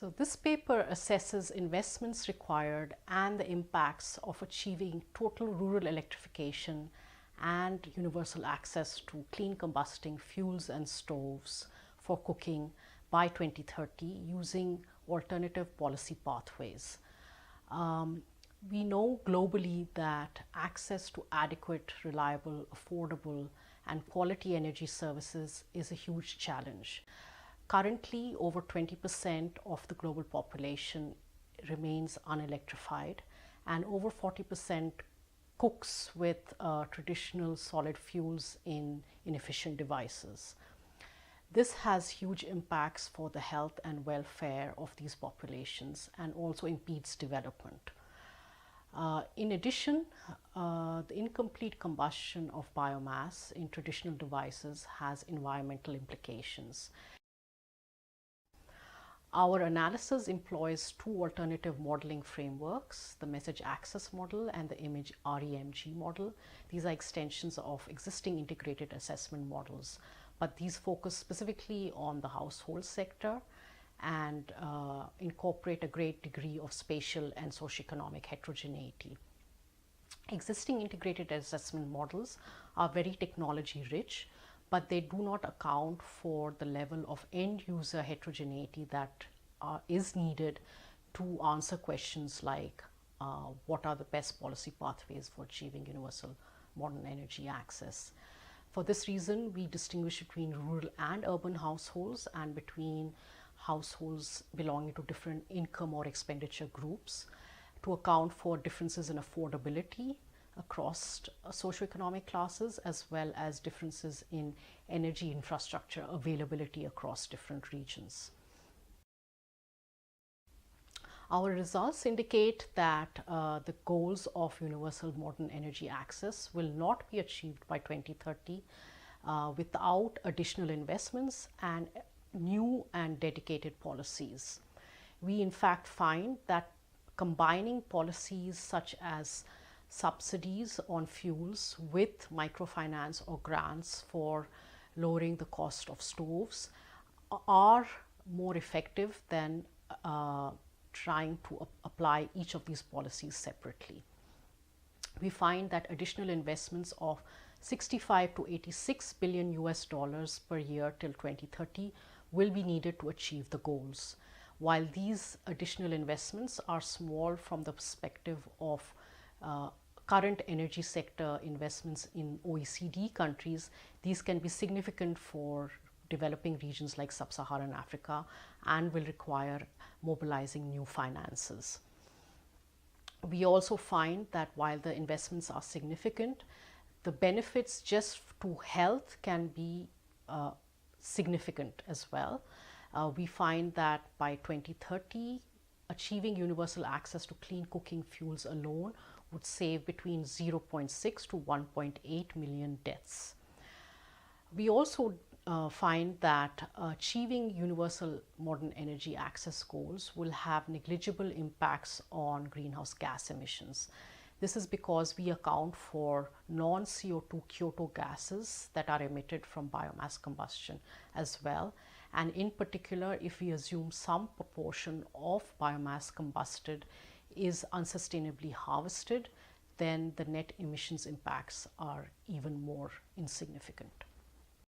So this paper assesses investments required and the impacts of achieving total rural electrification and universal access to clean combusting fuels and stoves for cooking by 2030 using alternative policy pathways. We know globally that access to adequate, reliable, affordable, and quality energy services is a huge challenge. Currently, over 20% of the global population remains unelectrified, and over 40% cooks with traditional solid fuels in inefficient devices. This has huge impacts for the health and welfare of these populations and also impedes development. In addition, the incomplete combustion of biomass in traditional devices has environmental implications. Our analysis employs two alternative modeling frameworks, the message access model and the image REMG model. These are extensions of existing integrated assessment models, but these focus specifically on the household sector and incorporate a great degree of spatial and socioeconomic heterogeneity. Existing integrated assessment models are very technology rich, but they do not account for the level of end user heterogeneity that is needed to answer questions like what are the best policy pathways for achieving universal modern energy access. For this reason, we distinguish between rural and urban households and between households belonging to different income or expenditure groups to account for differences in affordability across socioeconomic classes, as well as differences in energy infrastructure availability across different regions. Our results indicate that the goals of universal modern energy access will not be achieved by 2030 without additional investments and new and dedicated policies. We in fact find that combining policies such as subsidies on fuels with microfinance or grants for lowering the cost of stoves are more effective than trying to apply each of these policies separately. We find that additional investments of 65 to 86 billion US dollars per year till 2030 will be needed to achieve the goals. While these additional investments are small from the perspective of current energy sector investments in OECD countries, these can be significant for developing regions like sub-Saharan Africa and will require mobilizing new finances. We also find that while the investments are significant, the benefits just to health can be significant as well. We find that by 2030, achieving universal access to clean cooking fuels alone would save between 0.6 to 1.8 million deaths. We also find that achieving universal modern energy access goals will have negligible impacts on greenhouse gas emissions. This is because we account for non-CO2 Kyoto gases that are emitted from biomass combustion as well. And in particular, if we assume some proportion of biomass combusted is unsustainably harvested, then the net emissions impacts are even more insignificant.